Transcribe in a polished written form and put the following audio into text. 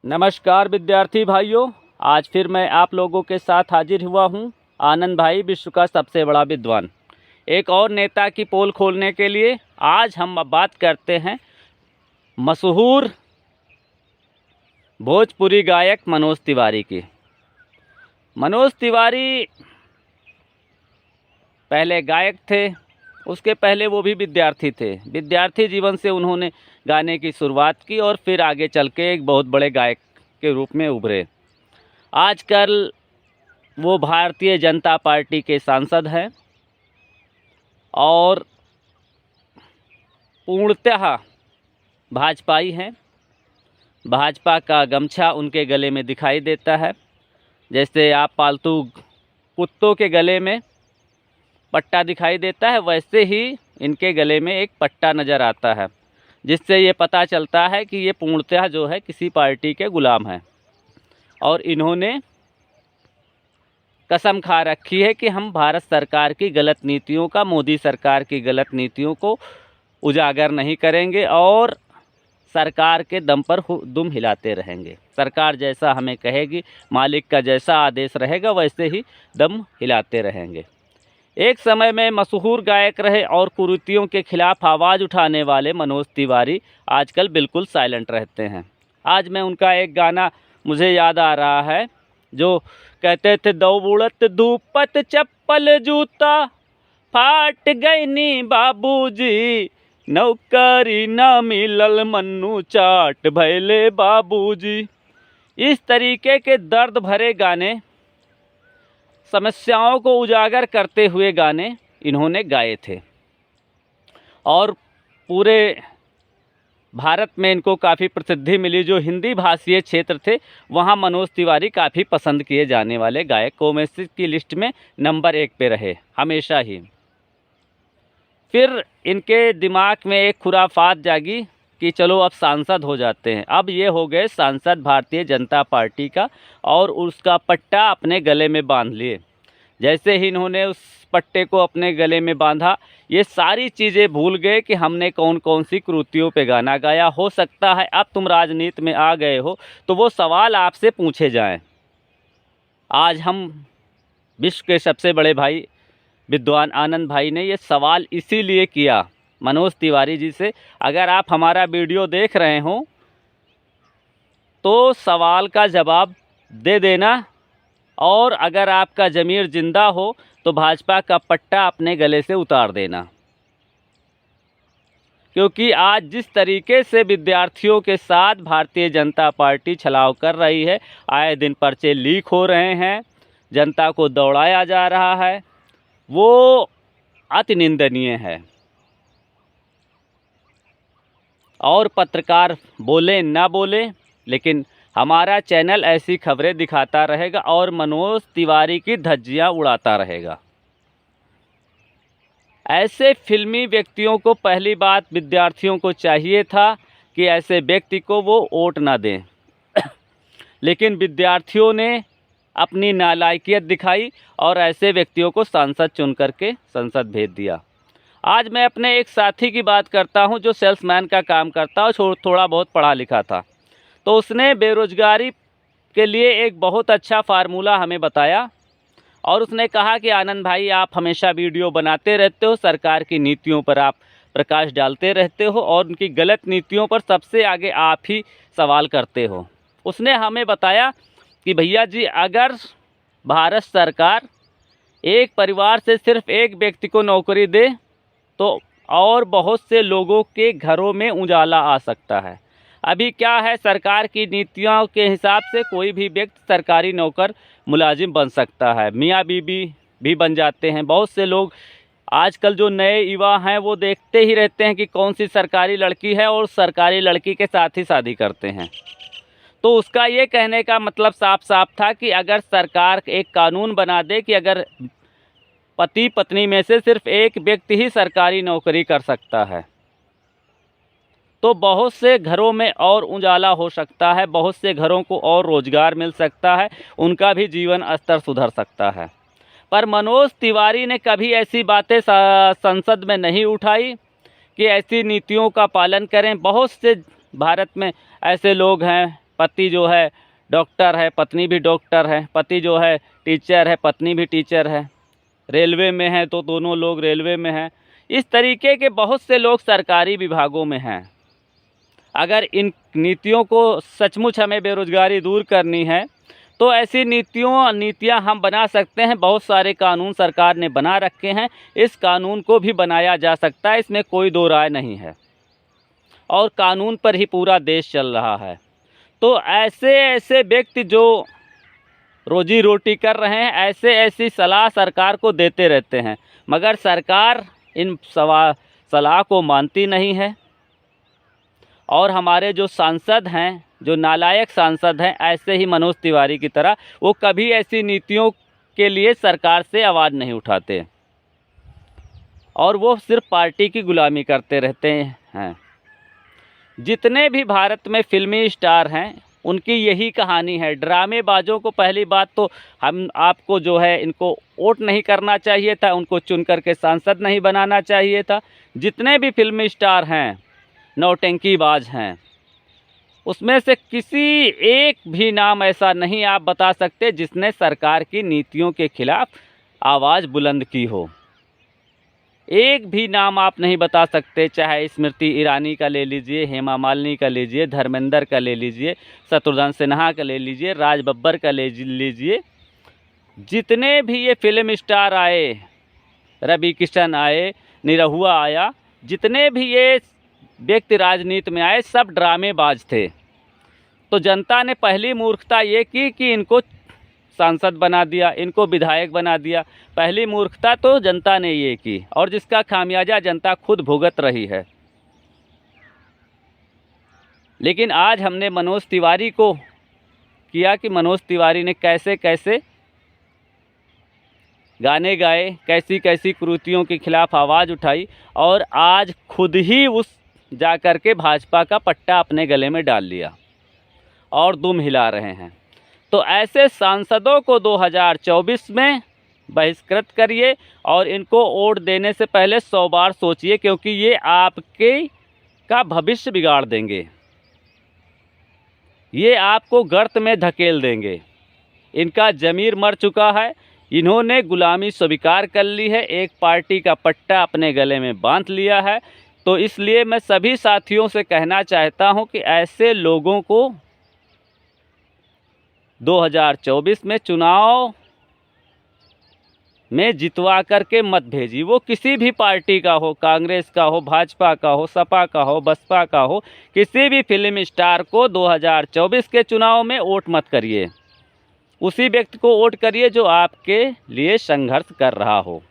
नमस्कार विद्यार्थी भाइयों, आज फिर मैं आप लोगों के साथ हाजिर हुआ हूं। आनंद भाई विश्व का सबसे बड़ा विद्वान, एक और नेता की पोल खोलने के लिए। आज हम अब बात करते हैं मशहूर भोजपुरी गायक मनोज तिवारी की। मनोज तिवारी पहले गायक थे, उसके पहले वो भी विद्यार्थी थे। विद्यार्थी जीवन से उन्होंने गाने की शुरुआत की और फिर आगे चल के एक बहुत बड़े गायक के रूप में उभरे। आजकल वो भारतीय जनता पार्टी के सांसद हैं और पूर्णतः भाजपाई हैं। भाजपा का गमछा उनके गले में दिखाई देता है। जैसे आप पालतू कुत्तों के गले में पट्टा दिखाई देता है, वैसे ही इनके गले में एक पट्टा नज़र आता है, जिससे ये पता चलता है कि ये पूर्णतः जो है किसी पार्टी के गुलाम हैं। और इन्होंने कसम खा रखी है कि हम भारत सरकार की गलत नीतियों का, मोदी सरकार की गलत नीतियों को उजागर नहीं करेंगे और सरकार के दम पर दुम हिलाते रहेंगे। सरकार जैसा हमें कहेगी, मालिक का जैसा आदेश रहेगा, वैसे ही दम हिलाते रहेंगे। एक समय में मशहूर गायक रहे और कुरीतियों के खिलाफ आवाज़ उठाने वाले मनोज तिवारी आजकल बिल्कुल साइलेंट रहते हैं। आज मैं उनका एक गाना मुझे याद आ रहा है, जो कहते थे, दौड़त धूपत चप्पल जूता फाट गई नी बाबूजी, नौकरी न मिलल मन्नू चाट भैले बाबूजी। इस तरीके के दर्द भरे गाने, समस्याओं को उजागर करते हुए गाने इन्होंने गाए थे और पूरे भारत में इनको काफ़ी प्रसिद्धि मिली। जो हिंदी भाषीय क्षेत्र थे, वहाँ मनोज तिवारी काफ़ी पसंद किए जाने वाले गायकों में से की लिस्ट में नंबर 1 पे रहे हमेशा ही। फिर इनके दिमाग में एक खुराफात जागी कि चलो अब सांसद हो जाते हैं। अब ये हो गए सांसद भारतीय जनता पार्टी का और उसका पट्टा अपने गले में बांध लिए। जैसे ही इन्होंने उस पट्टे को अपने गले में बांधा, ये सारी चीज़ें भूल गए कि हमने कौन कौन सी कृतियों पे गाना गाया। हो सकता है अब तुम राजनीति में आ गए हो तो वो सवाल आपसे पूछे जाएं। आज हम विश्व के सबसे बड़े भाई विद्वान आनंद भाई ने ये सवाल इसीलिए किया मनोज तिवारी जी से। अगर आप हमारा वीडियो देख रहे हो तो सवाल का जवाब दे देना, और अगर आपका ज़मीर जिंदा हो तो भाजपा का पट्टा अपने गले से उतार देना। क्योंकि आज जिस तरीके से विद्यार्थियों के साथ भारतीय जनता पार्टी छलाव कर रही है, आए दिन पर्चे लीक हो रहे हैं, जनता को दौड़ाया जा रहा है, वो अति निंदनीय है। और पत्रकार बोले ना बोले, लेकिन हमारा चैनल ऐसी खबरें दिखाता रहेगा और मनोज तिवारी की धज्जियां उड़ाता रहेगा। ऐसे फिल्मी व्यक्तियों को पहली बात विद्यार्थियों को चाहिए था कि ऐसे व्यक्ति को वो वोट ना दें लेकिन विद्यार्थियों ने अपनी नालायकियत दिखाई और ऐसे व्यक्तियों को सांसद चुन करके संसद भेज दिया। आज मैं अपने एक साथी की बात करता हूं जो सेल्समैन का काम करता और थोड़ा बहुत पढ़ा लिखा था। तो उसने बेरोज़गारी के लिए एक बहुत अच्छा फार्मूला हमें बताया और उसने कहा कि आनंद भाई, आप हमेशा वीडियो बनाते रहते हो, सरकार की नीतियों पर आप प्रकाश डालते रहते हो और उनकी गलत नीतियों पर सबसे आगे आप ही सवाल करते हो। उसने हमें बताया कि भैया जी, अगर भारत सरकार एक परिवार से सिर्फ एक व्यक्ति को नौकरी दे तो और बहुत से लोगों के घरों में उजाला आ सकता है। अभी क्या है, सरकार की नीतियों के हिसाब से कोई भी व्यक्ति सरकारी नौकर मुलाजिम बन सकता है, मियाँ बीबी भी बन जाते हैं। बहुत से लोग आजकल जो नए युवा हैं वो देखते ही रहते हैं कि कौन सी सरकारी लड़की है और सरकारी लड़की के साथ ही शादी करते हैं। तो उसका ये कहने का मतलब साफ साफ था कि अगर सरकार एक कानून बना दे कि अगर पति पत्नी में से सिर्फ एक व्यक्ति ही सरकारी नौकरी कर सकता है तो बहुत से घरों में और उजाला हो सकता है, बहुत से घरों को और रोज़गार मिल सकता है, उनका भी जीवन स्तर सुधर सकता है। पर मनोज तिवारी ने कभी ऐसी बातें संसद में नहीं उठाई कि ऐसी नीतियों का पालन करें। बहुत से भारत में ऐसे लोग हैं, पति जो है डॉक्टर है, पत्नी भी डॉक्टर है, पति जो है टीचर है, पत्नी भी टीचर है, रेलवे में है तो दोनों लोग रेलवे में हैं। इस तरीके के बहुत से लोग सरकारी विभागों में हैं। अगर इन नीतियों को सचमुच हमें बेरोज़गारी दूर करनी है तो ऐसी नीतियाँ हम बना सकते हैं। बहुत सारे कानून सरकार ने बना रखे हैं, इस कानून को भी बनाया जा सकता है, इसमें कोई दो राय नहीं है। और कानून पर ही पूरा देश चल रहा है। तो ऐसे व्यक्ति जो रोजी रोटी कर रहे हैं, ऐसी सलाह सरकार को देते रहते हैं, मगर सरकार इन सलाह को मानती नहीं है। और हमारे जो सांसद हैं, जो नालायक सांसद हैं, ऐसे ही मनोज तिवारी की तरह, वो कभी ऐसी नीतियों के लिए सरकार से आवाज़ नहीं उठाते और वो सिर्फ पार्टी की गुलामी करते रहते हैं। जितने भी भारत में फिल्मी स्टार हैं, उनकी यही कहानी है। ड्रामेबाजों को पहली बात तो हम आपको जो है इनको वोट नहीं करना चाहिए था, उनको चुन करके सांसद नहीं बनाना चाहिए था। जितने भी फिल्मी स्टार हैं नौटंकीबाज हैं, उसमें से किसी एक भी नाम ऐसा नहीं आप बता सकते जिसने सरकार की नीतियों के खिलाफ आवाज़ बुलंद की हो। एक भी नाम आप नहीं बता सकते, चाहे स्मृति ईरानी का ले लीजिए, हेमा मालिनी का लीजिए, धर्मेंद्र का ले लीजिए, शत्रुघ्न सिन्हा का ले लीजिए, राज बब्बर का ले लीजिए। जितने भी ये फिल्म स्टार आए, रवि किशन आए, निरहुआ आया, जितने भी ये व्यक्ति राजनीति में आए, सब ड्रामेबाज थे। तो जनता ने पहली मूर्खता ये की कि इनको सांसद बना दिया, इनको विधायक बना दिया। पहली मूर्खता तो जनता ने ये की और जिसका खामियाजा जनता खुद भुगत रही है। लेकिन आज हमने मनोज तिवारी को किया कि मनोज तिवारी ने कैसे कैसे गाने गाए, कैसी कैसी कुरीतियों के खिलाफ आवाज़ उठाई और आज खुद ही उस जा कर के भाजपा का पट्टा अपने गले में डाल लिया और दुम हिला रहे हैं। तो ऐसे सांसदों को 2024 में बहिष्कृत करिए और इनको वोट देने से पहले 100 बार सोचिए, क्योंकि ये आपके का भविष्य बिगाड़ देंगे, ये आपको गर्त में धकेल देंगे। इनका ज़मीर मर चुका है, इन्होंने गुलामी स्वीकार कर ली है, एक पार्टी का पट्टा अपने गले में बांध लिया है। तो इसलिए मैं सभी साथियों से कहना चाहता हूं कि ऐसे लोगों को 2024 में चुनाव में जितवा करके मत भेजिए। वो किसी भी पार्टी का हो, कांग्रेस का हो, भाजपा का हो, सपा का हो, बसपा का हो, किसी भी फिल्म स्टार को 2024 के चुनाव में वोट मत करिए। उसी व्यक्ति को वोट करिए जो आपके लिए संघर्ष कर रहा हो।